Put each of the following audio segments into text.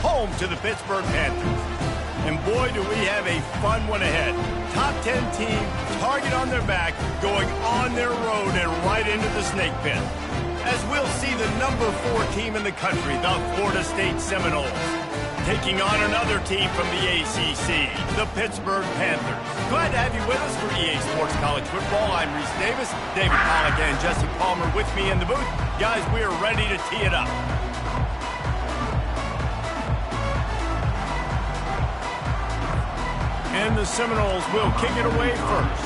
home to the Pittsburgh Panthers. And boy, do we have a fun one ahead. Top 10 team, target on their back, going on their road and right into the snake pit. As we'll see the number 4 team in the country, the Florida State Seminoles, taking on another team from the ACC, the Pittsburgh Panthers. Glad to have you with us for EA Sports College Football. I'm Reese Davis, David Pollack and Jesse Palmer with me in the booth. Guys, we are ready to tee it up. And the Seminoles will kick it away first.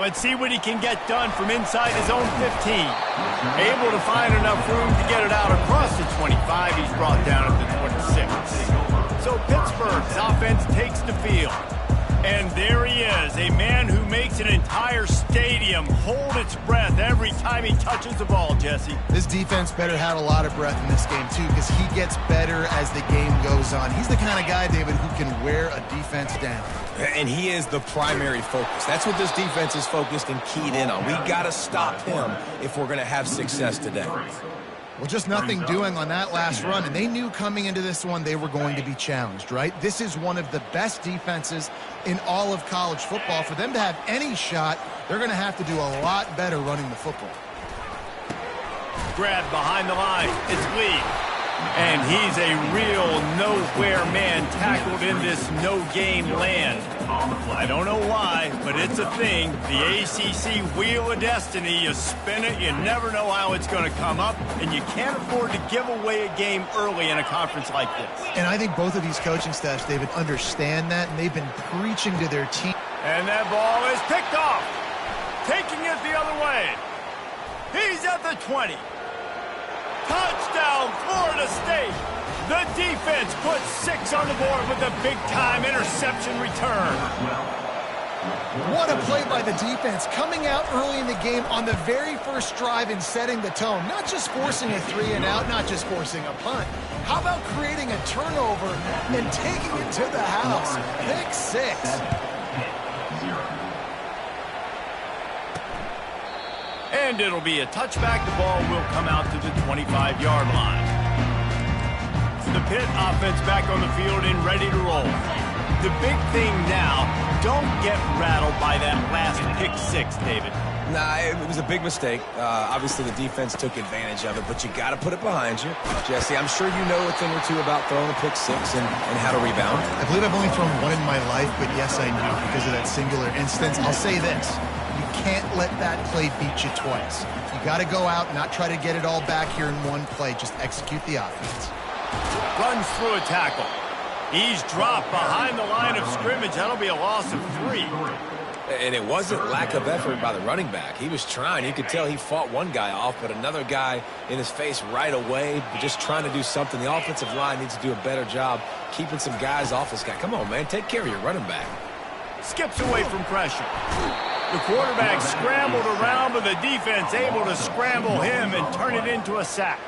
Let's see what he can get done from inside his own 15. Able to find enough room to get it out across the 25. He's brought down at the 26. So Pittsburgh's offense takes the field. And there he is, a man who makes an entire stadium hold its breath every time he touches the ball, Jesse. This defense better have a lot of breath in this game, too, because he gets better as the game goes on. He's the kind of guy, David, who can wear a defense down. And he is the primary focus. That's what this defense is focused and keyed in on. We got to stop him if we're going to have success today. Well, just nothing doing on that last run, and they knew coming into this one they were going to be challenged, right? This is one of the best defenses in all of college football. For them to have any shot, they're going to have to do a lot better running the football. Grab behind the line. It's Lee. And he's a real nowhere man tackled in this no-game land. I don't know why, but it's a thing. The ACC Wheel of Destiny, you spin it, you never know how it's going to come up, and you can't afford to give away a game early in a conference like this. And I think both of these coaching staffs, David, understand that, and they've been preaching to their team. And that ball is picked off. Taking it the other way. He's at the 20. Touchdown, Florida State. The defense puts 6 on the board with a big-time interception return. What a play by the defense, coming out early in the game on the very first drive and setting the tone. Not just forcing a 3-and-out, not just forcing a punt. How about creating a turnover and taking it to the house? Pick 6. And it'll be a touchback. The ball will come out to the 25-yard line. The Pitt offense back on the field and ready to roll. The big thing now, don't get rattled by that last pick 6, David. Nah, it was a big mistake. Obviously, the defense took advantage of it, but you got to put it behind you. Jesse, I'm sure you know a thing or two about throwing a pick 6 and how to rebound. I believe I've only thrown one in my life, but yes, I do because of that singular instance. I'll say this. Can't let that play beat you twice. You got to go out and not try to get it all back here in one play. Just execute the offense. Runs through a tackle. He's dropped behind the line of scrimmage. That'll be a loss of 3. And it wasn't lack of effort by the running back. He was trying. You could tell he fought one guy off, but another guy in his face right away, just trying to do something. The offensive line needs to do a better job keeping some guys off this guy. Come on, man. Take care of your running back. Skips away from pressure. The quarterback scrambled around, but the defense able to scramble him and turn it into a sack.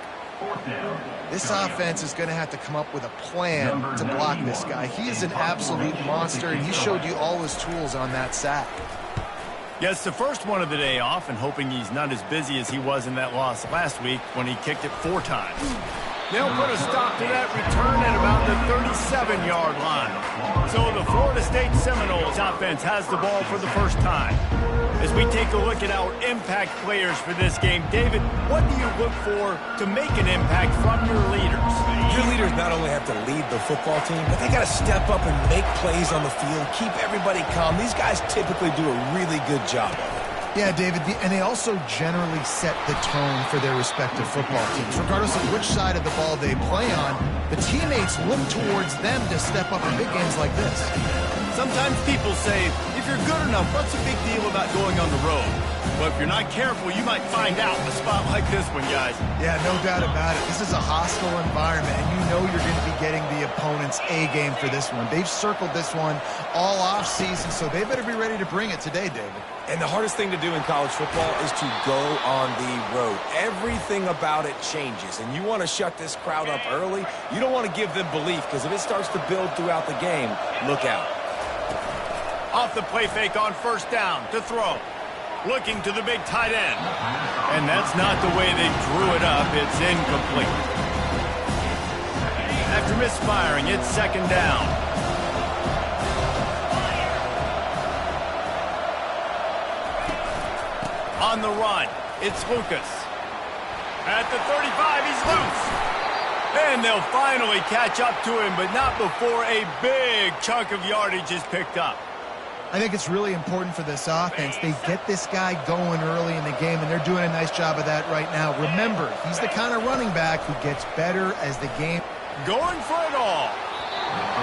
This offense is going to have to come up with a plan to block this guy. He is an absolute monster, and he showed you all his tools on that sack. Gets the first one of the day off, and hoping he's not as busy as he was in that loss last week when he kicked it 4 times. They'll put a stop to that return at about the 37-yard line. So the Florida State Seminoles offense has the ball for the first time. As we take a look at our impact players for this game, David, what do you look for to make an impact from your leaders? Your leaders not only have to lead the football team, but they got to step up and make plays on the field, keep everybody calm. These guys typically do a really good job of it. Yeah, David, and they also generally set the tone for their respective football teams. Regardless of which side of the ball they play on, the teammates look towards them to step up in big games like this. Sometimes people say, if you're good enough, what's the big deal about going on the road? But if you're not careful, you might find out in a spot like this one, guys. Yeah, no doubt about it. This is a hostile environment, and you know you're going to be getting the opponent's A game for this one. They've circled this one all offseason, so they better be ready to bring it today, David. And the hardest thing to do in college football is to go on the road. Everything about it changes, and you want to shut this crowd up early. You don't want to give them belief, because if it starts to build throughout the game, look out. Off the play fake on first down to throw. Looking to the big tight end. And that's not the way they drew it up. It's incomplete. After misfiring, it's second down. On the run, it's Lucas. At the 35, he's loose. And they'll finally catch up to him, but not before a big chunk of yardage is picked up. I think it's really important for this offense. They get this guy going early in the game, and they're doing a nice job of that right now. Remember, he's the kind of running back who gets better as the game. Going for it all.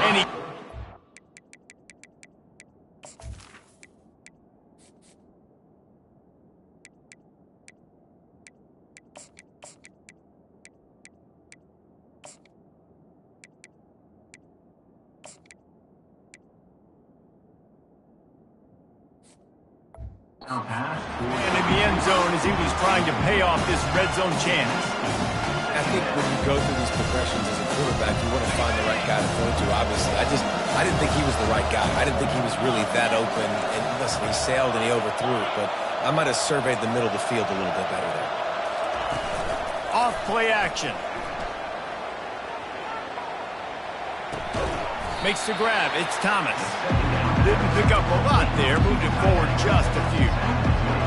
And he... And in the end zone as he was trying to pay off this red zone chance. I think when you go through these progressions as a quarterback, you want to find the right guy to throw to, obviously. I didn't think he was the right guy. I didn't think he was really that open. And listen, he sailed and he overthrew it, but I might have surveyed the middle of the field a little bit better there. Off play action. Makes the grab. It's Thomas. Didn't pick up a lot there. Moved it forward just a few.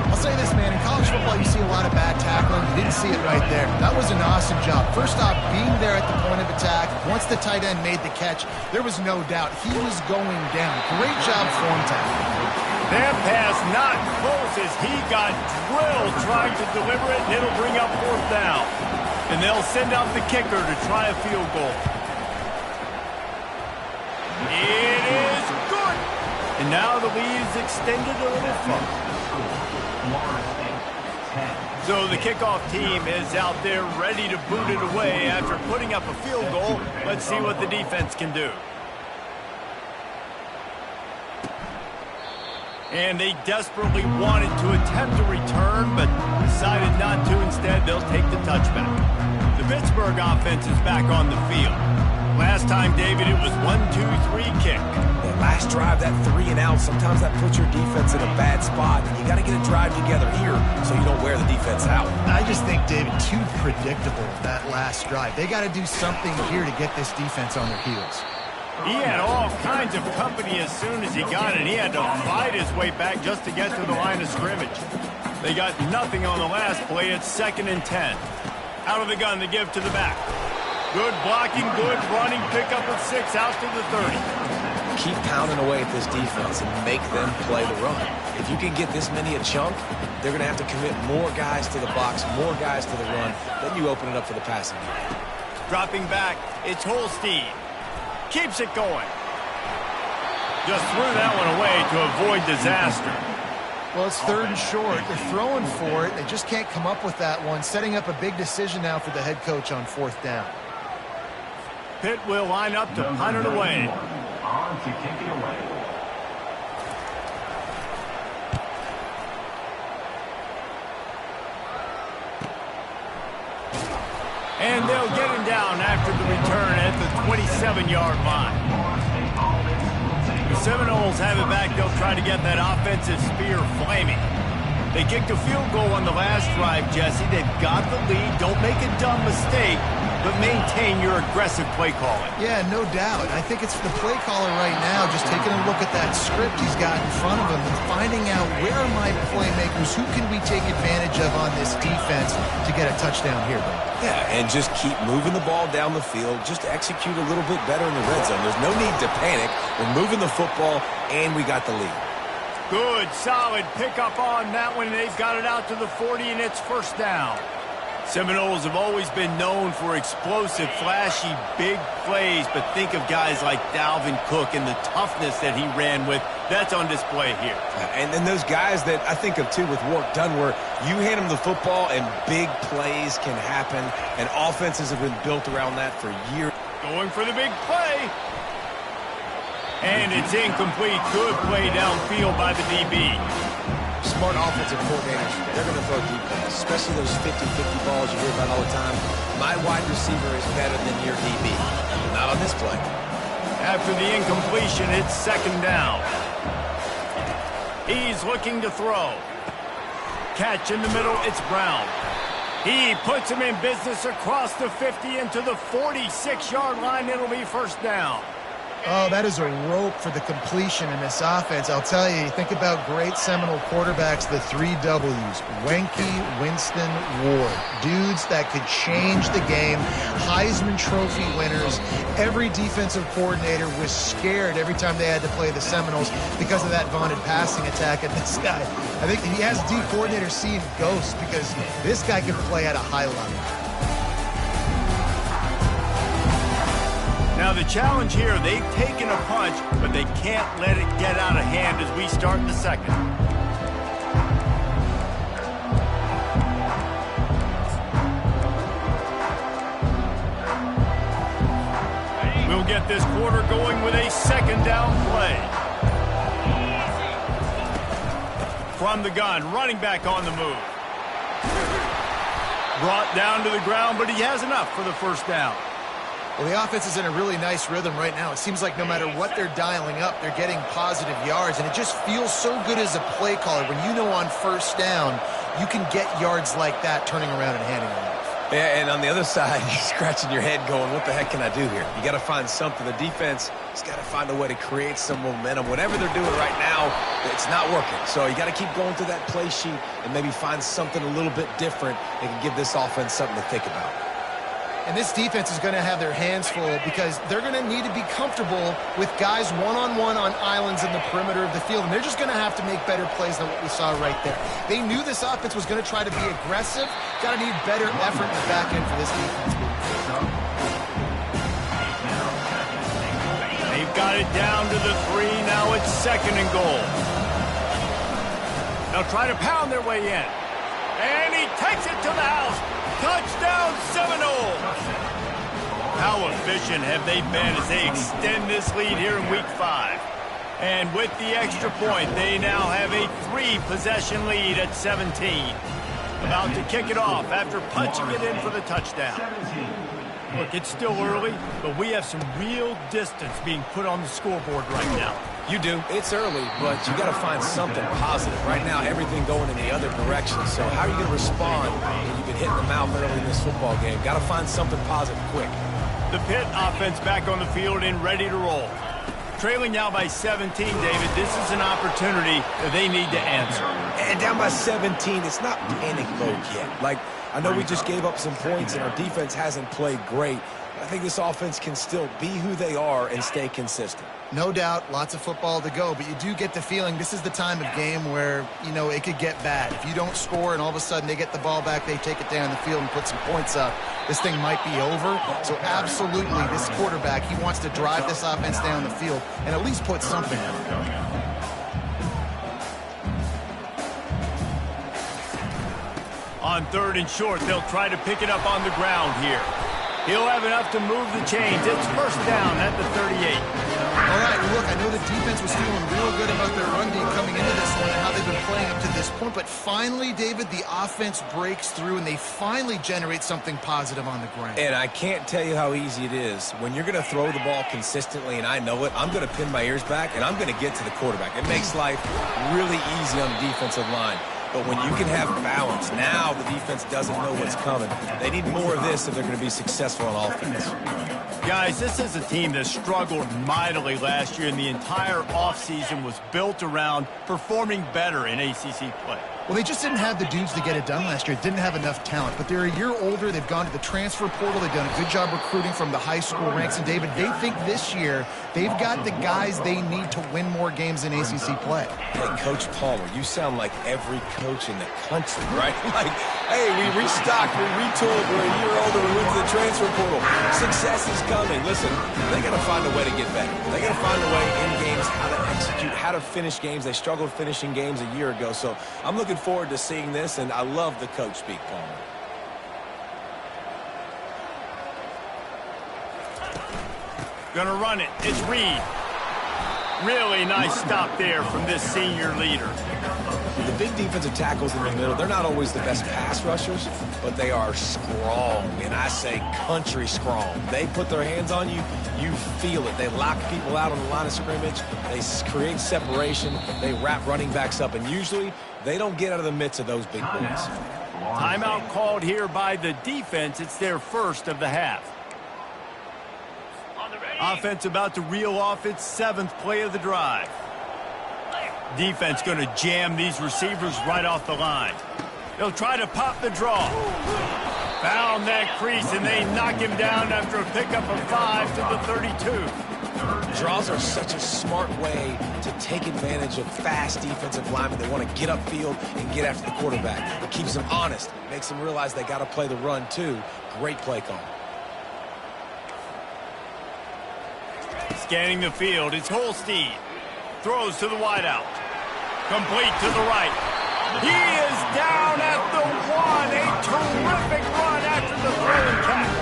I'll say this, man. In college football, you see a lot of bad tackling. You didn't see it right there. That was an awesome job. First off, being there at the point of attack. Once the tight end made the catch, there was no doubt he was going down. Great job form tackling. That pass not close as he got drilled trying to deliver it, and it'll bring up fourth down. And they'll send out the kicker to try a field goal. It is good. And now the lead is extended a little further. So the kickoff team is out there ready to boot it away after putting up a field goal. Let's see what the defense can do. And they desperately wanted to attempt a return, but decided not to. Instead, they'll take the touchback. The Pittsburgh offense is back on the field. Last time, David, it was 1-2-3 kick. That last drive, that 3 and out, sometimes that puts your defense in a bad spot. And you got to get a drive together here so you don't wear the defense out. I just think, David, too predictable, that last drive. They got to do something here to get this defense on their heels. He had all kinds of company as soon as he got it. He had to fight his way back just to get to the line of scrimmage. They got nothing on the last play. It's 2nd and 10. Out of the gun to give to the back. Good blocking, good running, pick up with 6 out to the 30. Keep pounding away at this defense and make them play the run. If you can get this many a chunk, they're going to have to commit more guys to the box, more guys to the run. Then you open it up for the passing game. Dropping back, it's Holstein. Keeps it going. Just threw that one away to avoid disaster. Well, it's 3rd and short. They're throwing for it. They just can't come up with that one. Setting up a big decision now for the head coach on 4th down. Pitt will line up to punt it away. On to kick it away. And they'll get him down after the return at the 27-yard line. The Seminoles have it back. They'll try to get that offensive spear flaming. They kicked a field goal on the last drive, Jesse. They've got the lead. Don't make a dumb mistake, but maintain your aggressive play calling. Yeah, no doubt. I think it's the play caller right now just taking a look at that script he's got in front of him and finding out where are my playmakers, who can we take advantage of on this defense to get a touchdown here. Yeah, and just keep moving the ball down the field. Just execute a little bit better in the red zone. There's no need to panic. We're moving the football, and we got the lead. Good, solid pickup on that one. They've got it out to the 40, and it's 1st down. Seminoles have always been known for explosive, flashy, big plays, but think of guys like Dalvin Cook and the toughness that he ran with. That's on display here. And then those guys that I think of, too, with Wark Dunn, where you hand them the football and big plays can happen, and offenses have been built around that for years. Going for the big play. And it's incomplete. Good play downfield by the DB. Smart offensive coordinators, they're going to throw deep balls, especially those 50-50 balls you hear about all the time. My wide receiver is better than your DB. Not on this play. After the incompletion, it's 2nd down. He's looking to throw. catch in the middle. It's Brown. He puts him in business across the 50 into the 46-yard line. It'll be first down. Oh, that is a rope for the completion in this offense. I'll tell you, think about great Seminole quarterbacks, the 3 W's. Wenke, Winston, Ward. Dudes that could change the game. Heisman Trophy winners. Every defensive coordinator was scared every time they had to play the Seminoles because of that vaunted passing attack. And this guy, I think he has D coordinator seeing ghosts because this guy can play at a high level. Now the challenge here, they've taken a punch, but they can't let it get out of hand as we start the second. We'll get this quarter going with a second down play. From the gun, running back on the move. Brought down to the ground, but he has enough for the first down. Well, the offense is in a really nice rhythm right now. It seems like no matter what they're dialing up, they're getting positive yards, and it just feels so good as a play caller when you know on first down you can get yards like that turning around and handing them off. Yeah, and on the other side, you're scratching your head going, what the heck can I do here? You got to find something. The defense has got to find a way to create some momentum. Whatever they're doing right now, it's not working. So you got to keep going through that play sheet and maybe find something a little bit different that can give this offense something to think about. And this defense is going to have their hands full because they're going to need to be comfortable with guys one-on-one on islands in the perimeter of the field. And they're just going to have to make better plays than what we saw right there. They knew this offense was going to try to be aggressive. Got to need better effort in the back end for this defense. They've got it down to the 3. Now it's second and goal. They'll try to pound their way in. And he takes it to the house. Touchdown, Seminole! How efficient have they been as they extend this lead here in Week 5? And with the extra point, they now have a 3-possession lead at 17. About to kick it off after punching it in for the touchdown. Look, it's still early, but we have some real distance being put on the scoreboard right now. You do. It's early, but you got to find something positive. Right now, everything going in the other direction. So how are you going to respond when you've been hitting the mouth early in this football game? Got to find something positive quick. The PITT offense back on the field and ready to roll. Trailing now by 17, David. This is an opportunity that they need to answer. And down by 17, it's not panic mode yet. Like, I know we just gave up some points and our defense hasn't played great. I think this offense can still be who they are and stay consistent. No doubt, lots of football to go, but you do get the feeling this is the time of game where, you know, it could get bad. If you don't score and all of a sudden they get the ball back, they take it down the field and put some points up, this thing might be over. So absolutely, this quarterback, he wants to drive this offense down the field and at least put something on it. On 3rd and short, they'll try to pick it up on the ground here. He'll have enough to move the chains. It's first down at the 38. All right, look, I know the defense was feeling real good about their run D coming into this one and how they've been playing up to this point, but finally, David, the offense breaks through and they finally generate something positive on the ground. And I can't tell you how easy it is. When you're going to throw the ball consistently, and I know it, I'm going to pin my ears back and I'm going to get to the quarterback. It makes life really easy on the defensive line. But when you can have balance, now the defense doesn't know what's coming. They need more of this if they're going to be successful on offense. Guys, this is a team that struggled mightily last year, and the entire offseason was built around performing better in ACC play. Well, they just didn't have the dudes to get it done last year. Didn't have enough talent. But they're a year older. They've gone to the transfer portal. They've done a good job recruiting from the high school ranks. And, David, they think this year they've got the guys they need to win more games in ACC play. Hey, Coach Palmer, you sound like every coach in the country, right? Like, hey, we restocked, we retooled, we're a year older, we went to the transfer portal. Success is coming. Listen, they got to find a way to get better. They got to find a way in games how to execute, how to finish games. They struggled finishing games a year ago. So I'm looking forward to seeing this, and I love the coach speak, Palmer. Gonna run it. It's Reed. Really nice stop there from this senior leader. The big defensive tackles in the middle, they're not always the best pass rushers, but they are strong, and I say country strong. They put their hands on you, you feel it. They lock people out on the line of scrimmage. They create separation. They wrap running backs up, and usually They don't get out of the midst of those big boys. Timeout called here by the defense. It's their first of the half. Offense about to reel off its 7th play of the drive. Defense going to jam these receivers right off the line. They'll try to pop the draw. Found that crease, and they knock him down after a pickup of 5 to the 32. Draws are such a smart way to take advantage of fast defensive linemen. They want to get upfield and get after the quarterback. It keeps them honest. It makes them realize they got to play the run, too. Great play call. Scanning the field, it's Holstein. Throws to the wideout. Complete to the right. He is down at the 1. A terrific run after the throw and catch.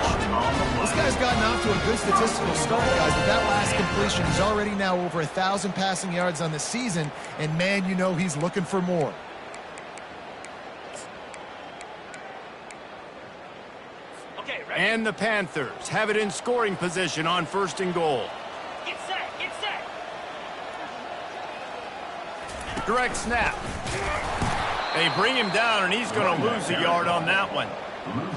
This guy's gotten off to a good statistical start, guys, but that last completion is already now over 1,000 passing yards on the season, and man, you know he's looking for more. And the Panthers have it in scoring position on 1st and goal. Get set, get set. Direct snap. They bring him down, and he's going to lose a yard on that one.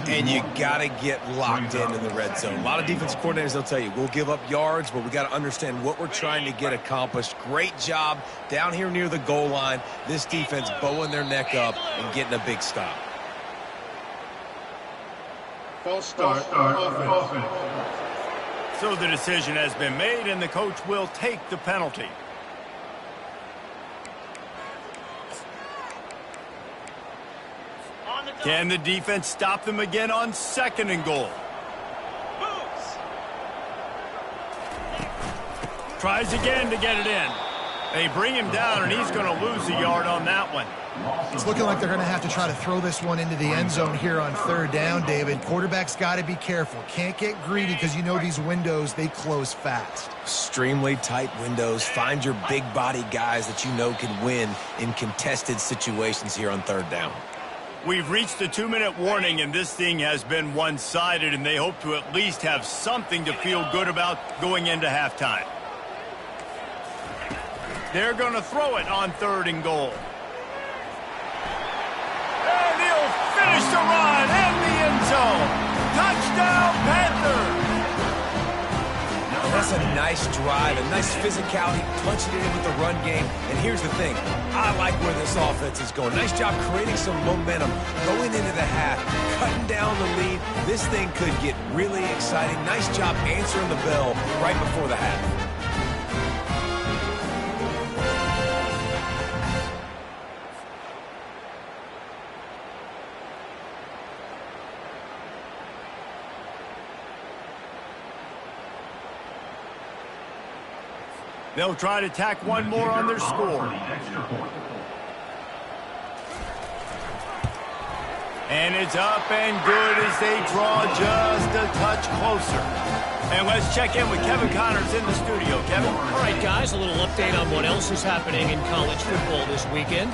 And you got to get locked into the red zone. A lot of defense coordinators, they'll tell you, we'll give up yards, but we got to understand what we're trying to get accomplished. Great job down here near the goal line. This defense bowing their neck up and getting a big stop. False start. Offense. So the decision has been made, and the coach will take the penalty. Can the defense stop them again on 2nd and goal? Tries again to get it in. They bring him down, and he's going to lose a yard on that one. It's looking like they're going to have to try to throw this one into the end zone here on 3rd down, David. Quarterback's got to be careful. Can't get greedy because you know these windows, they close fast. Extremely tight windows. Find your big body guys that you know can win in contested situations here on 3rd down. We've reached the 2-minute warning, and this thing has been one-sided, and they hope to at least have something to feel good about going into halftime. They're going to throw it on 3rd and goal. And he'll finish the run in the end zone. Touchdown, Panthers! That's a nice drive, a nice physicality, punching it in with the run game. And here's the thing. I like where this offense is going. Nice job creating some momentum, going into the half, cutting down the lead. This thing could get really exciting. Nice job answering the bell right before the half. They'll try to tack one more on their score. And it's up and good as they draw just a touch closer. And let's check in with Kevin Connors in the studio. Kevin? All right, guys, a little update on what else is happening in college football this weekend.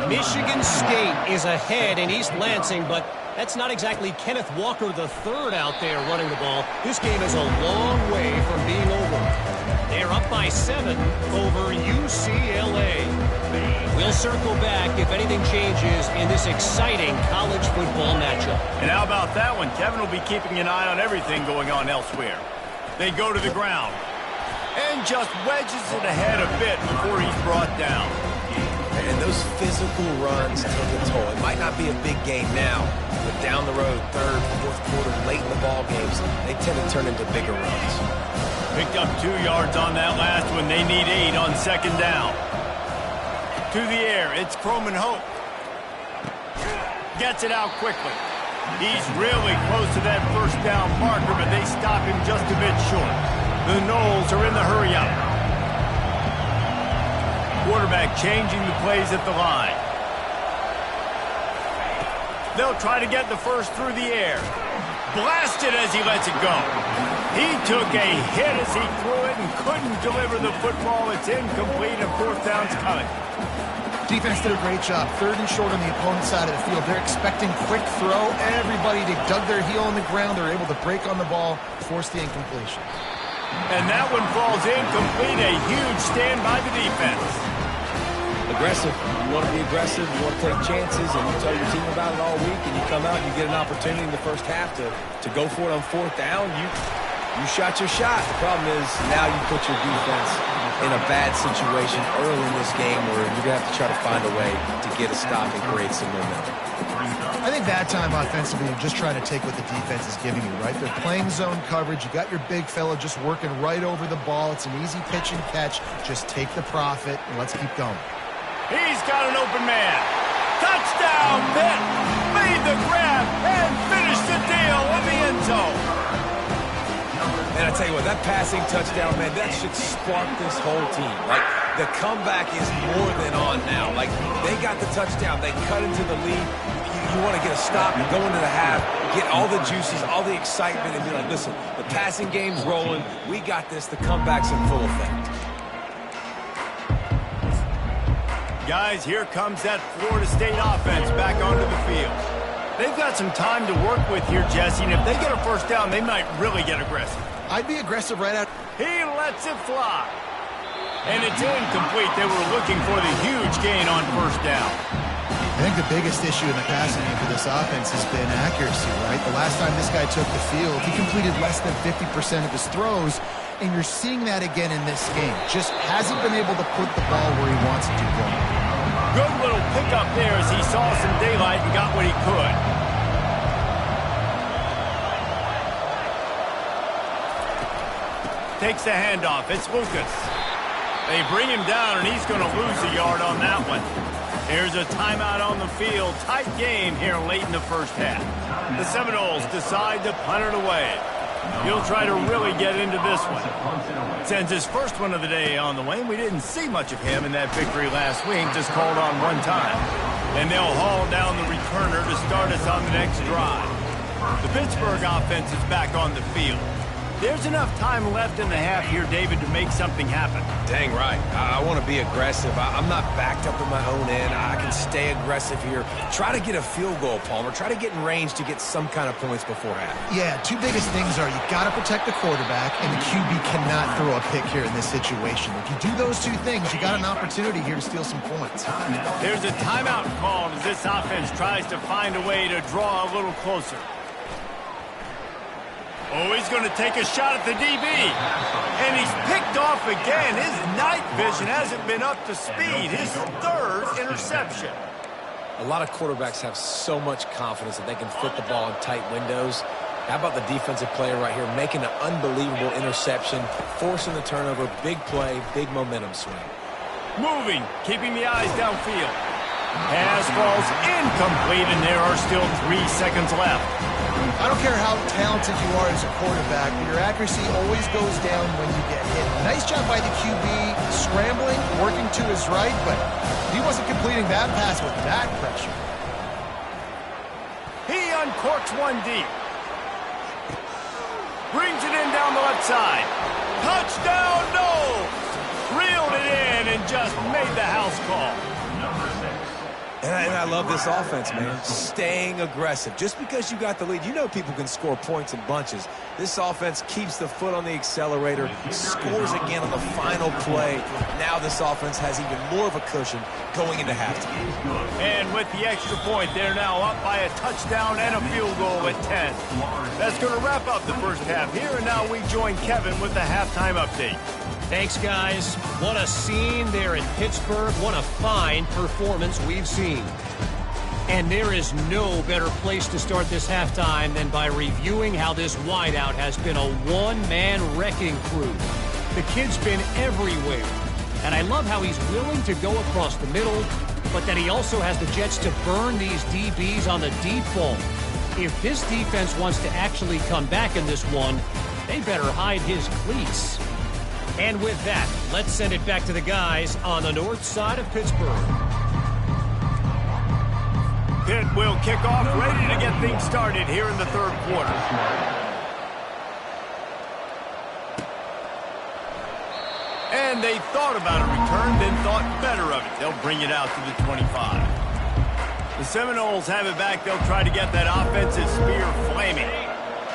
Michigan State is ahead in East Lansing, but that's not exactly Kenneth Walker III out there running the ball. This game is a long way from being over. They're up by 7 over UCLA. We'll circle back if anything changes in this exciting college football matchup. And how about that one? Kevin will be keeping an eye on everything going on elsewhere. They go to the ground and just wedges it ahead a bit before he's brought down. And those physical runs take a toll. It might not be a big game now, but down the road, 3rd, 4th quarter, late in the ball games, they tend to turn into bigger runs. Picked up 2 yards on that last one. They need 8 on 2nd down. To the air, it's Croman Hope. Gets it out quickly. He's really close to that 1st down marker, but they stop him just a bit short. The Noles are in the hurry-up. Quarterback changing the plays at the line. They'll try to get the first through the air. Blasted as he lets it go. He took a hit as he threw it and couldn't deliver the football. It's incomplete and 4th down's coming. Defense did a great job. 3rd and short on the opponent's side of the field. They're expecting quick throw. Everybody dug their heel on the ground. They're able to break on the ball, force the incompletion. And that one falls incomplete. A huge stand by the defense. aggressive. You want to be aggressive. You want to take chances, and you tell your team about it all week, and you come out and you get an opportunity in the first half to go for it on fourth down. You shot your shot. The problem is now you put your defense in a bad situation early in this game where you're going to have to try to find a way to get a stop and create some momentum. I think that time offensively, you just try to take what the defense is giving you, right? They're playing zone coverage. You got your big fella just working right over the ball. It's an easy pitch and catch. Just take the profit, and let's keep going. He's got an open man. Touchdown, Pitt. Made the grab and finished the deal in the end zone. And I tell you what, that passing touchdown, man, that should spark this whole team. Like, the comeback is more than on now. Like, they got the touchdown. They cut into the lead. You want to get a stop and go into the half, get all the juices, all the excitement, and be like, listen, the passing game's rolling. We got this. The comeback's in full effect. Guys, here comes that Florida State offense back onto the field. They've got some time to work with here, Jesse, and if they get a first down, they might really get aggressive. I'd be aggressive right out. He lets it fly. And it's incomplete. They were looking for the huge gain on first down. I think the biggest issue in the passing game for this offense has been accuracy, right? The last time this guy took the field, he completed less than 50% of his throws, and you're seeing that again in this game. Just hasn't been able to put the ball where he wants it to go. Good little pickup there as he saw some daylight and got what he could. Takes the handoff. It's Lucas. They bring him down, and he's going to lose a yard on that one. Here's a timeout on the field. Tight game here late in the first half. The Seminoles decide to punt it away. He'll try to really get into this one. Sends his first one of the day on the way. We didn't see much of him in that victory last week, just called on one time. And they'll haul down the returner to start us on the next drive. The Pittsburgh offense is back on the field. There's enough time left in the half here, David, to make something happen. Dang right. I want to be aggressive. I'm not backed up in my own end. I can stay aggressive here. Try to get a field goal, Palmer. Try to get in range to get some kind of points before half. Yeah, two biggest things are you got to protect the quarterback, and the QB cannot throw a pick here in this situation. If you do those two things, you got an opportunity here to steal some points. There's a timeout called as this offense tries to find a way to draw a little closer. Oh, he's going to take a shot at the DB. And he's picked off again. His night vision hasn't been up to speed. His third interception. A lot of quarterbacks have so much confidence that they can fit the ball in tight windows. How about the defensive player right here making an unbelievable interception, forcing the turnover, big play, big momentum swing. Moving, keeping the eyes downfield. Pass falls incomplete, and there are still 3 seconds left. I don't care how talented you are as a quarterback, but your accuracy always goes down when you get hit. Nice job by the QB, scrambling, working to his right, but he wasn't completing that pass with that pressure. He uncorks one deep. Brings it in down the left side. Touchdown, no! Reeled it in and just made the house call. And I love this offense, man. Staying aggressive. Just because you got the lead, you know people can score points in bunches. This offense keeps the foot on the accelerator, scores again on the final play. Now this offense has even more of a cushion going into halftime. And with the extra point, they're now up by a touchdown and a field goal at 10. That's going to wrap up the first half here, and now we join Kevin with the halftime update. Thanks, guys. What a scene there in Pittsburgh. What a fine performance we've seen. And there is no better place to start this halftime than by reviewing how this wideout has been a one-man wrecking crew. The kid's been everywhere. And I love how he's willing to go across the middle, but that he also has the jets to burn these DBs on the deep ball. If this defense wants to actually come back in this one, they better hide his cleats. And with that, let's send it back to the guys on the north side of Pittsburgh. Pitt will kick off, ready to get things started here in the third quarter. And they thought about a return, then thought better of it. They'll bring it out to the 25. The Seminoles have it back. They'll try to get that offensive spear flaming.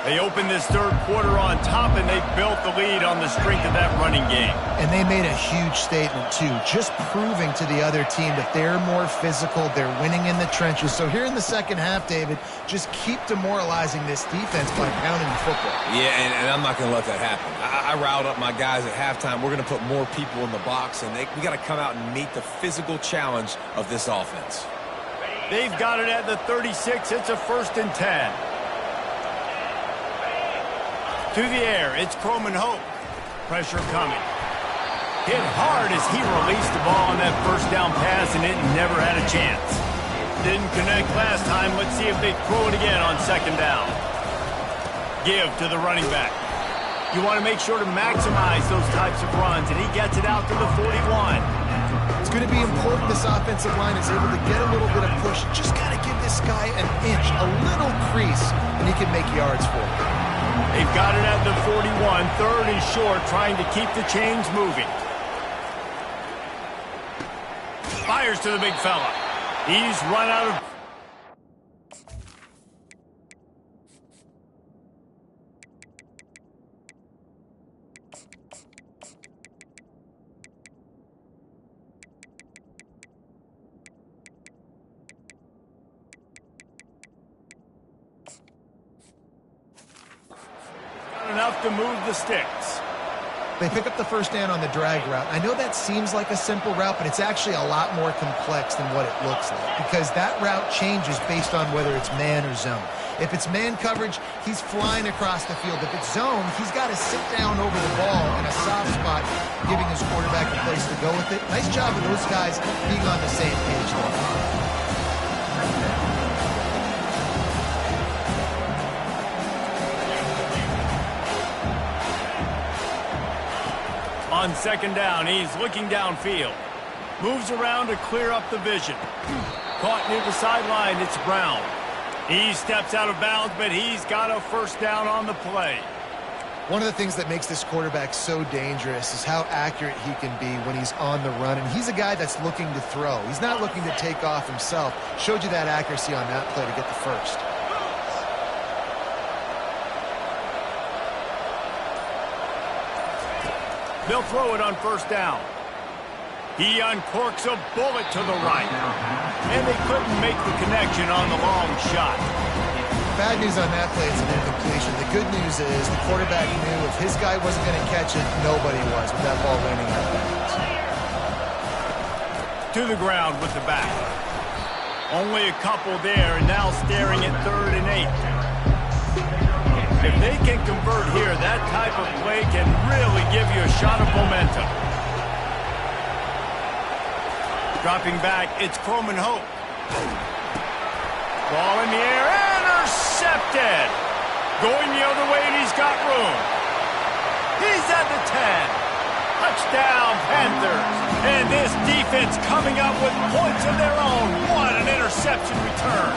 They opened this third quarter on top, and they built the lead on the strength of that running game. And they made a huge statement, too, just proving to the other team that they're more physical, they're winning in the trenches. So here in the second half, David, just keep demoralizing this defense by pounding the football. Yeah, and I'm not going to let that happen. I riled up my guys at halftime. We're going to put more people in the box, and we got to come out and meet the physical challenge of this offense. They've got it at the 36. It's a 1st and 10. To the air, it's Croman Hope. Pressure coming. Hit hard as he released the ball on that first down pass, and it never had a chance. Didn't connect last time. Let's see if they throw it again on 2nd down. Give to the running back. You want to make sure to maximize those types of runs, and he gets it out to the 41. It's going to be important this offensive line is able to get a little bit of push. Just got to give this guy an inch, a little crease, and he can make yards for it. They've got it at the 41, 3rd and short, trying to keep the chains moving. Fires to the big fella. He's run out of... enough to move the sticks. They pick up the first down on the drag route. I know that seems like a simple route, but it's actually a lot more complex than what it looks like because that route changes based on whether it's man or zone. If it's man coverage, he's flying across the field. If it's zone, he's got to sit down over the ball in a soft spot, giving his quarterback a place to go with it. Nice job of those guys being on the same page there. On 2nd down, he's looking downfield. Moves around to clear up the vision. Caught near the sideline, it's Brown. He steps out of bounds, but he's got a 1st down on the play. One of the things that makes this quarterback so dangerous is how accurate he can be when he's on the run. And he's a guy that's looking to throw. He's not looking to take off himself. Showed you that accuracy on that play to get the 1st. They'll throw it on 1st down. He uncorks a bullet to the right. And they couldn't make the connection on the long shot. Bad news on that play, it's an incompletion. The good news is the quarterback knew if his guy wasn't going to catch it, nobody was with that ball landing out of bounds. To the ground with the back. Only a couple there, and now staring at 3rd and 8. If they can convert here, that type of play can really give you a shot of momentum. Dropping back, it's Croman Hope. Ball in the air, intercepted. Going the other way, and he's got room. He's at the 10. Touchdown, Panthers. And this defense coming up with points of their own. What an interception return.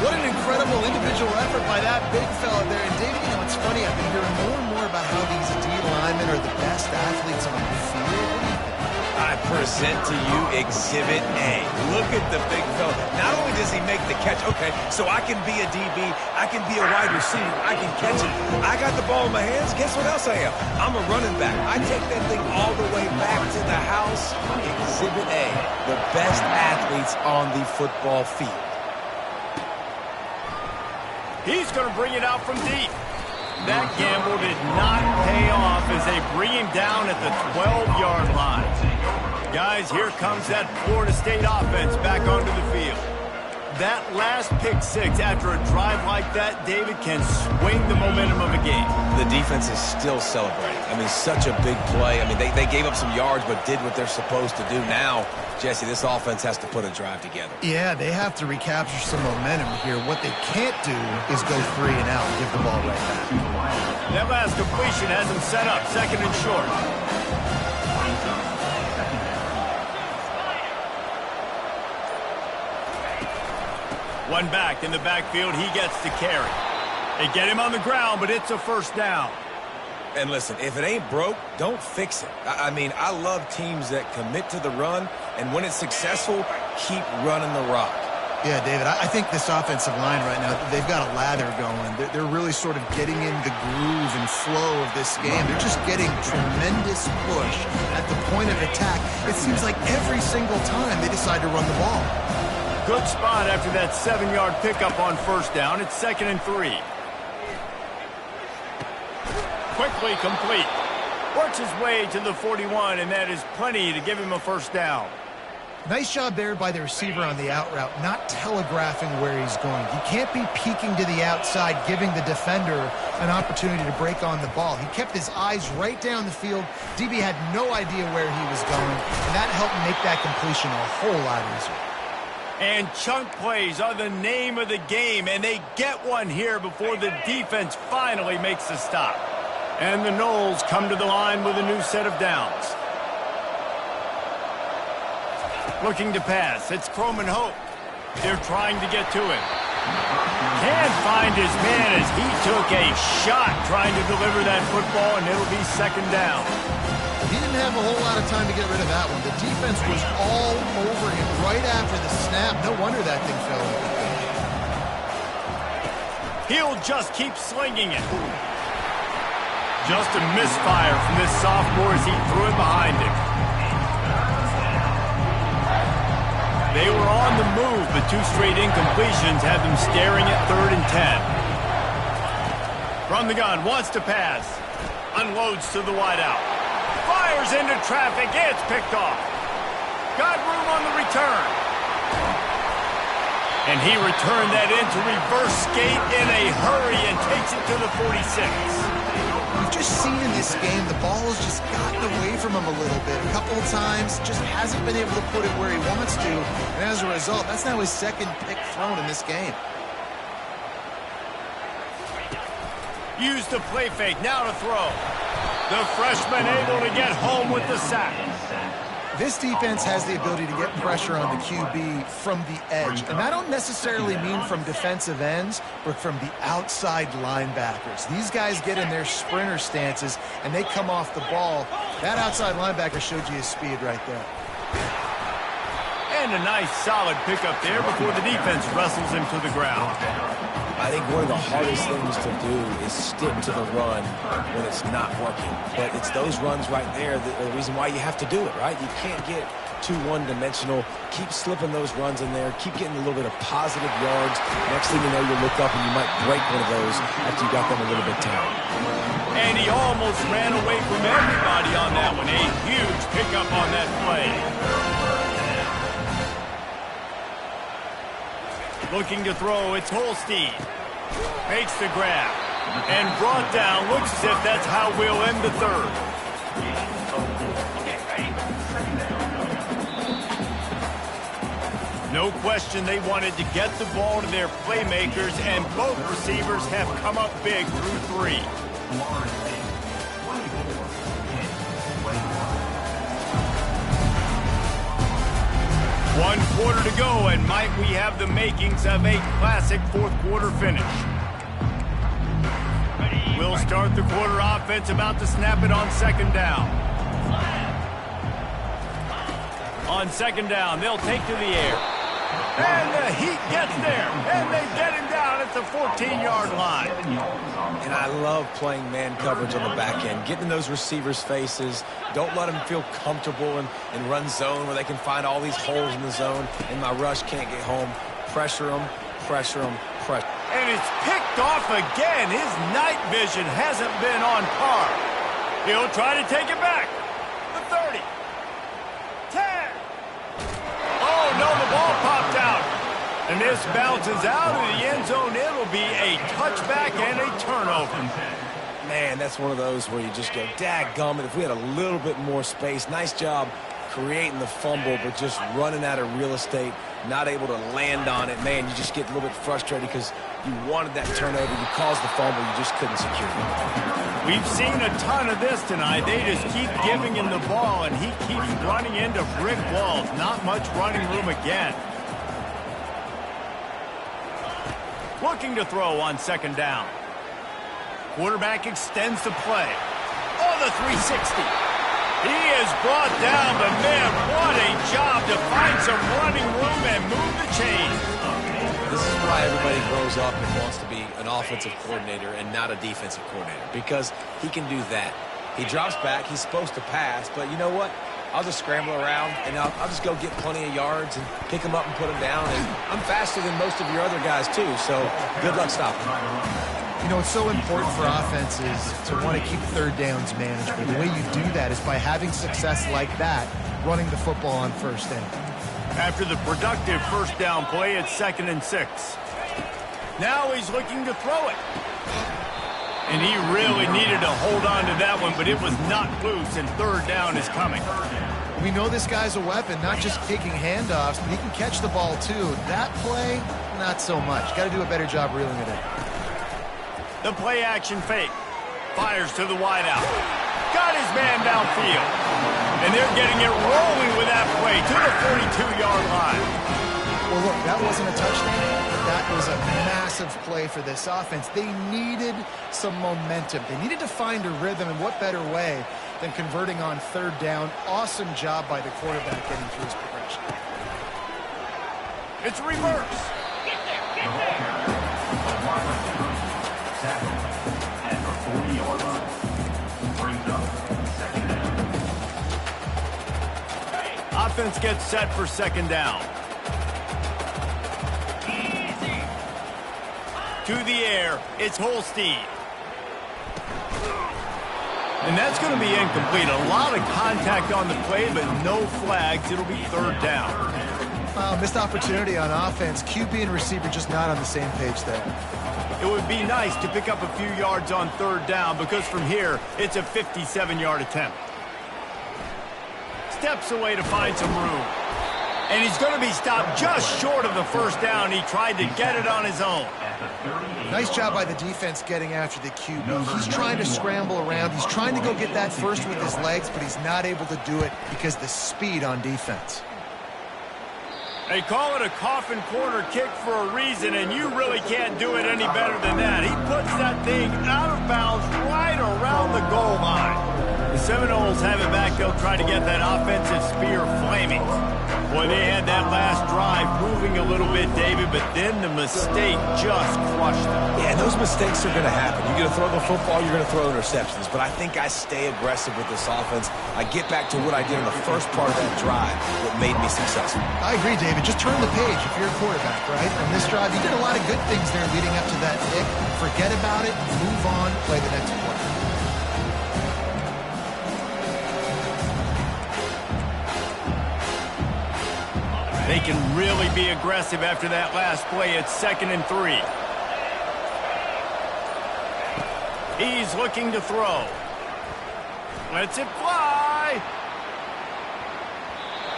What an incredible individual effort by that big fella there. And David, you know, it's funny, I've been hearing more and more about how these D linemen are the best athletes on the field. What do you think? I present to you Exhibit A. Look at the big fella. Not only does he make the catch, okay, so I can be a DB, I can be a wide receiver, I can catch it. I got the ball in my hands, guess what else I am? I'm a running back. I take that thing all the way back to the house. Exhibit A, the best athletes on the football field. He's going to bring it out from deep. That gamble did not pay off as they bring him down at the 12-yard line. Guys, here comes that Florida State offense back onto the field. That last pick six after a drive like that, David, can swing the momentum of a game. The defense is still celebrating. I mean, such a big play. I mean, they gave up some yards but did what they're supposed to do. Now, Jesse, this offense has to put a drive together. Yeah, they have to recapture some momentum here. What they can't do is go 3 and out and give the ball right back. That last completion has them set up 2nd and short. One back in the backfield, he gets to carry. They get him on the ground, but it's a 1st down. And listen, if it ain't broke, don't fix it. I mean, I love teams that commit to the run, and when it's successful, keep running the rock. Yeah, David, I think this offensive line right now, they've got a lather going. They're really sort of getting in the groove and flow of this game. They're just getting tremendous push at the point of attack. It seems like every single time they decide to run the ball. Good spot after that 7-yard pickup on first down. It's 2nd and 3. Quickly complete. Works his way to the 41, and that is plenty to give him a first down. Nice job there by the receiver on the out route, not telegraphing where he's going. He can't be peeking to the outside, giving the defender an opportunity to break on the ball. He kept his eyes right down the field. DB had no idea where he was going, and that helped make that completion a whole lot easier. And chunk plays are the name of the game, and they get one here before the defense finally makes a stop. And the Noles come to the line with a new set of downs. Looking to pass. It's Croman Hope. They're trying to get to him. Can't find his man as he took a shot trying to deliver that football, and it'll be 2nd down. He didn't have a whole lot of time to get rid of that one. The defense was all over him right after the snap. No wonder that thing fell. He'll just keep slinging it. Just a misfire from this sophomore as he threw it behind him. They were on the move, but 2 straight incompletions had them staring at 3rd and 10. From the gun, wants to pass. Unloads to the wideout. Fires into traffic. It's picked off. Got room on the return. And he returned that into reverse skate in a hurry and takes it to the 46. We've just seen in this game the ball has just gotten away from him a little bit. A couple of times, just hasn't been able to put it where he wants to. And as a result, that's now his 2nd pick thrown in this game. Use the play fake, now to throw. The freshman able to get home with the sack. This defense has the ability to get pressure on the QB from the edge. And I don't necessarily mean from defensive ends, but from the outside linebackers. These guys get in their sprinter stances, and they come off the ball. That outside linebacker showed you his speed right there. And a nice solid pickup there before the defense wrestles him to the ground. I think one of the hardest things to do is stick to the run when it's not working. But it's those runs right there that are the reason why you have to do it, right? You can't get too one-dimensional. Keep slipping those runs in there. Keep getting a little bit of positive yards. Next thing you know, you look up and you might break one of those after you got them a little bit tired. And he almost ran away from everybody on that one. A huge pickup on that play. Looking to throw, it's Holstein. Makes the grab. And brought down. Looks as if that's how we'll end the 3rd. No question they wanted to get the ball to their playmakers, and both receivers have come up big through 3. 1 quarter to go, and might we have the makings of a classic 4th quarter finish. We'll start the quarter offense, about to snap it on 2nd down. On 2nd down, they'll take to the air. And the Heat gets there, and they get him down at the 14-yard line. And I love playing man coverage on the back end, getting in those receivers' faces. Don't let them feel comfortable in run zone where they can find all these holes in the zone, and my rush can't get home. Pressure them, pressure them, pressure. And it's picked off again. His night vision hasn't been on par. He'll try to take it back. The 30. 10. Oh, no, the ball popped out. And this bounces out of the end zone. It'll be a touchback and a turnover. Man, that's one of those where you just go, dadgummit, if we had a little bit more space. Nice job creating the fumble, but just running out of real estate, not able to land on it. Man, you just get a little bit frustrated because you wanted that turnover. You caused the fumble. You just couldn't secure it. We've seen a ton of this tonight. They just keep giving him the ball, and he keeps running into brick walls. Not much running room again. Looking to throw on 2nd down. Quarterback extends the play. Oh, the 360. He is brought down, but man, what a job to find some running room and move the chains. why everybody grows up and wants to be an offensive coordinator and not a defensive coordinator, because he can do that. He drops back. He's supposed to pass, but you know what? I'll just scramble around, and I'll just go get plenty of yards and pick them up and put them down. And I'm faster than most of your other guys, too, so good luck stopping. You know, it's so important for offenses to want to keep third downs manageable. The way you do that is by having success like that, running the football on first down. After the productive first down play, it's 2nd and 6. Now he's looking to throw it. And he really needed to hold on to that one, but it was not loose, and 3rd down is coming. We know this guy's a weapon, not just taking handoffs, but he can catch the ball too. That play, not so much. Got to do a better job reeling it in. The play action fake. Fires to the wideout. Got his man downfield. And they're getting it rolling with that play to the 42-yard line. Well, look, that wasn't a touchdown. That was a massive play for this offense. They needed some momentum. They needed to find a rhythm, and what better way than converting on 3rd down. Awesome job by the quarterback getting through his progression. It's reverse. At the 40-yard line. Brings up 2nd down. Offense gets set for 2nd down. To the air, it's Holstein. And that's going to be incomplete. A lot of contact on the play, but no flags. It'll be 3rd down. Missed opportunity on offense. QB and receiver just not on the same page there. It would be nice to pick up a few yards on 3rd down, because from here, it's a 57-yard attempt. Steps away to find some room. And he's going to be stopped just short of the 1st down. He tried to get it on his own. Nice job by the defense getting after the QB. He's trying to scramble around. He's trying to go get that first with his legs, but he's not able to do it because of the speed on defense. They call it a coffin corner kick for a reason, and you really can't do it any better than that. He puts that thing out of bounds right around the goal line. The Seminoles have it back. They'll try to get that offensive spear flaming. Boy, they had that last drive moving a little bit, David, but then the mistake just crushed them. Yeah, and those mistakes are going to happen. You're going to throw the football, you're going to throw interceptions. But I think I stay aggressive with this offense. I get back to what I did in the first part of that drive, what made me successful. I agree, David. Just turn the page if you're a quarterback, right? On this drive, you did a lot of good things there leading up to that pick. Forget about it, move on, play the next play. They can really be aggressive after that last play. It's 2nd and 3. He's looking to throw. Lets it fly.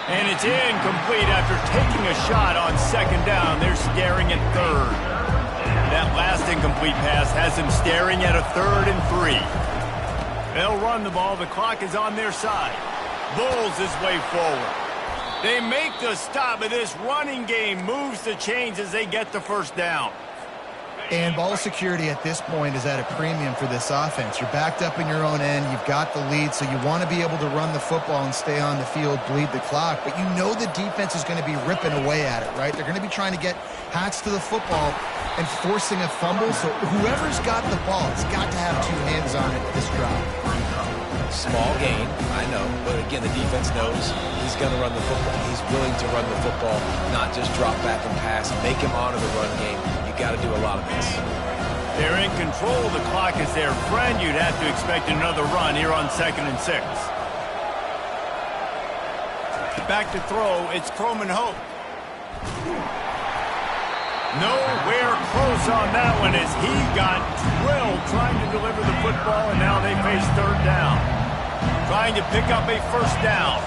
And it's incomplete after taking a shot on 2nd down. They're staring at 3rd. That last incomplete pass has him staring at a 3rd and 3. They'll run the ball. The clock is on their side. Bulls his way forward. They make the stop, but this running game moves the chains as they get the 1st down. And ball security at this point is at a premium for this offense. You're backed up in your own end. You've got the lead, so you want to be able to run the football and stay on the field, bleed the clock. But you know the defense is going to be ripping away at it, right? They're going to be trying to get hats to the football and forcing a fumble. So whoever's got the ball has got to have 2 hands on it this drive. Small gain, I know, but again, the defense knows he's going to run the football. He's willing to run the football, not just drop back and pass, make him honor the run game. You got to do a lot of this. They're in control. The clock is their friend. You'd have to expect another run here on 2nd and 6. Back to throw. It's Croman Hope. Nowhere close on that one as he got drilled trying to deliver the football, and now they face 3rd down. Trying to pick up a 1st down.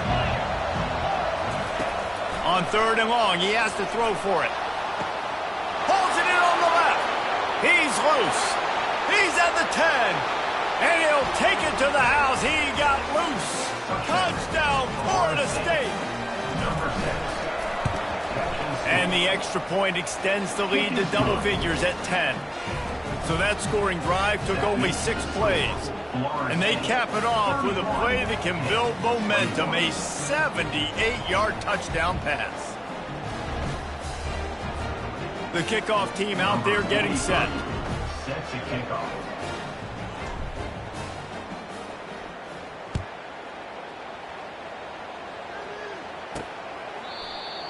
On 3rd and long, he has to throw for it. Holds it in on the left. He's loose. He's at the 10. And he'll take it to the house. He got loose. Touchdown, Florida State. Number 6. And the extra point extends the lead to double figures at 10. So that scoring drive took only 6 plays. And they cap it off with a play that can build momentum, a 78-yard touchdown pass. The kickoff team out there getting set. Set to kickoff.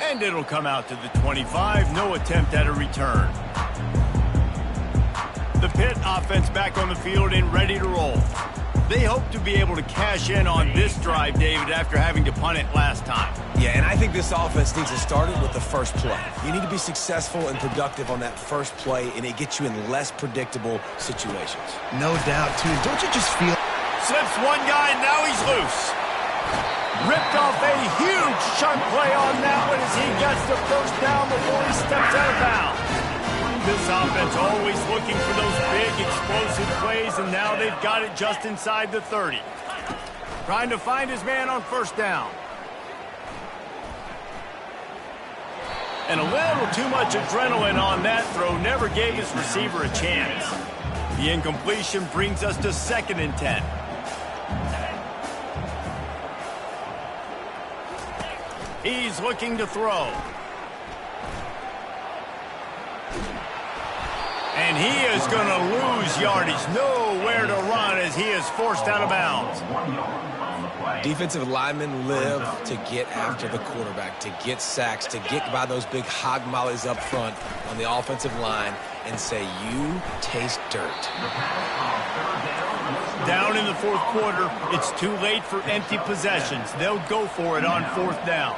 And it'll come out to the 25. No attempt at a return. The Pitt offense back on the field and ready to roll. They hope to be able to cash in on this drive, David, after having to punt it last time. Yeah, and I think this offense needs to start it with the first play. You need to be successful and productive on that first play, and it gets you in less predictable situations. No doubt, too. Don't you just feel... Slips one guy, and now he's loose. Ripped off a huge sharp play on that one as he gets the first down before he steps out of bounds. This offense always looking for those big, explosive plays, and now they've got it just inside the 30. Trying to find his man on first down. And a little too much adrenaline on that throw never gave his receiver a chance. The incompletion brings us to 2nd and 10. He's looking to throw. And he is going to lose yardage. Nowhere to run as he is forced out of bounds. Defensive linemen live to get after the quarterback, to get sacks, to get by those big hog mollies up front on the offensive line and say, you taste dirt. Down in the 4th quarter, it's too late for empty possessions. They'll go for it on 4th down.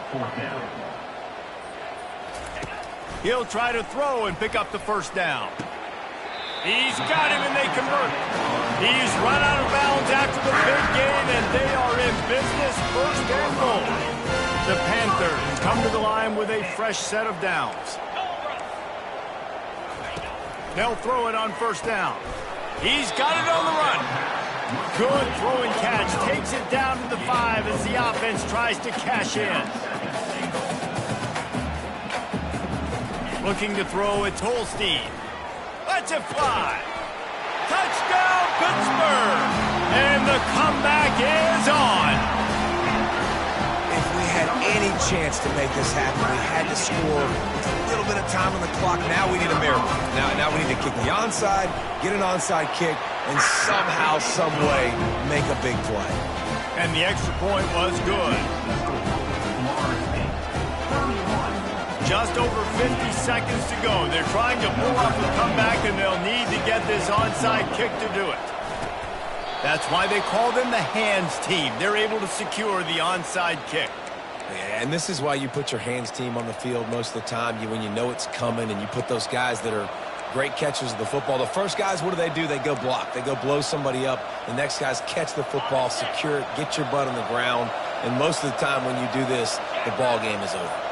He'll try to throw and pick up the first down. He's got him, and they convert. He's run out of bounds after the big gain, and they are in business, 1st and goal. The Panthers come to the line with a fresh set of downs. They'll throw it on 1st down. He's got it on the run. Good throwing catch. Takes it down to the 5 as the offense tries to cash in. Looking to throw, it's Holstein. Lets it fly. Touchdown, Pittsburgh! And the comeback is on. If we had any chance to make this happen, we had to score with a little bit of time on the clock. Now we need a miracle. Now we need to kick the onside, get an onside kick, and somehow, some way, make a big play. And the extra point was good. Just over 50 seconds to go. They're trying to pull off a comeback, and they'll need to get this onside kick to do it. That's why they call them the hands team. They're able to secure the onside kick. Yeah, and this is why you put your hands team on the field most of the time. When you know it's coming, and you put those guys that are great catchers of the football. The first guys, what do? They go block. They go blow somebody up. The next guys catch the football, secure it, get your butt on the ground. And most of the time when you do this, the ball game is over.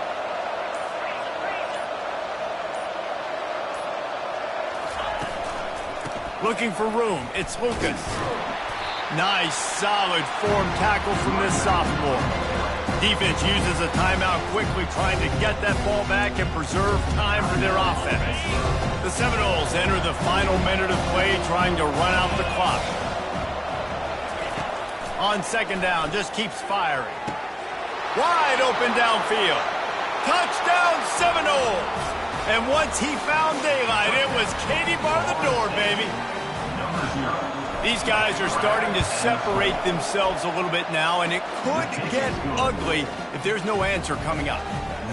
Looking for room, it's Lucas. Nice, solid form tackle from this sophomore. Defense uses a timeout quickly, trying to get that ball back and preserve time for their offense. The Seminoles enter the final minute of play, trying to run out the clock. On 2nd down, just keeps firing. Wide open downfield. Touchdown, Seminoles! And once he found daylight, it was Katie bar the door, baby. These guys are starting to separate themselves a little bit now, and it could get ugly if there's no answer coming up.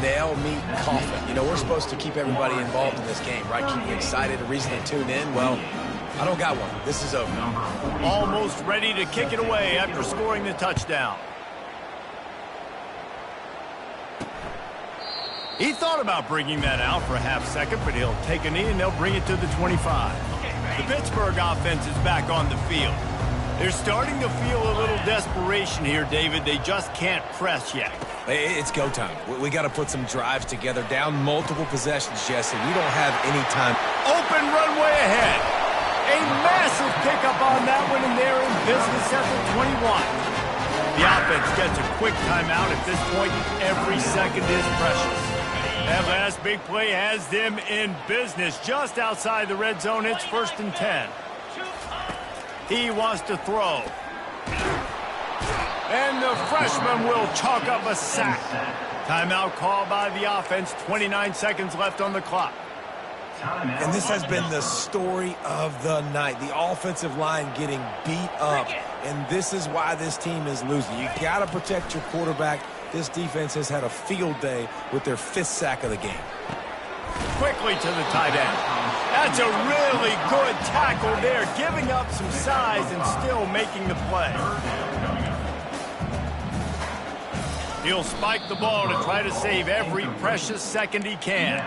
Nail, meat, coffin. You know, we're supposed to keep everybody involved in this game, right? Keep them excited, a reason to tune in. Well, I don't got one. This is over. Almost ready to kick it away after scoring the touchdown. He thought about bringing that out for a half second, but he'll take a knee and they'll bring it to the 25. The Pittsburgh offense is back on the field. They're starting to feel a little desperation here, David. They just can't press yet. It's go time. We got to put some drives together, down multiple possessions, Jesse. We don't have any time. Open runway ahead. A massive pickup on that one, and they're in business at the 21. The offense gets a quick timeout. At this point, every second is precious. That last big play has them in business just outside the red zone. It's 1st and 10. He wants to throw. And the freshman will chalk up a sack. Timeout called by the offense. 29 seconds left on the clock. And this has been the story of the night. The offensive line getting beat up. And this is why this team is losing. You got to protect your quarterback. This defense has had a field day with their 5th sack of the game. Quickly to the tight end. That's a really good tackle there, giving up some size and still making the play. He'll spike the ball to try to save every precious second he can.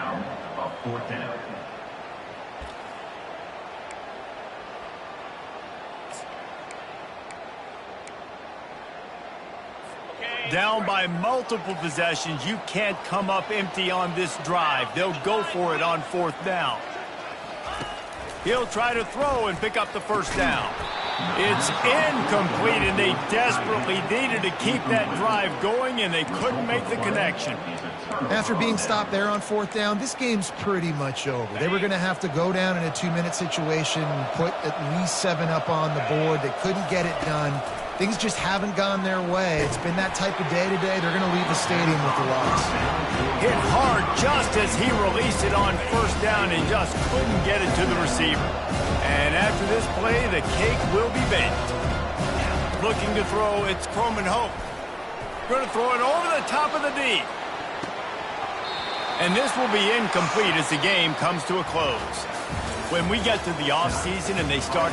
Down by multiple possessions, you can't come up empty on this drive. They'll go for it on 4th down. He'll try to throw and pick up the 1st down. It's incomplete, and they desperately needed to keep that drive going, and they couldn't make the connection. After being stopped there on 4th down, this game's pretty much over. They were going to have to go down in a 2-minute situation, put at least 7 up on the board. They couldn't get it done. Things just haven't gone their way. It's been that type of day today. They're going to leave the stadium with the loss. Hit hard just as he released it on 1st down and just couldn't get it to the receiver. And after this play, the cake will be baked. Looking to throw, it's Croman Hope. Going to throw it over the top of the D. And this will be incomplete as the game comes to a close. When we get to the offseason and they start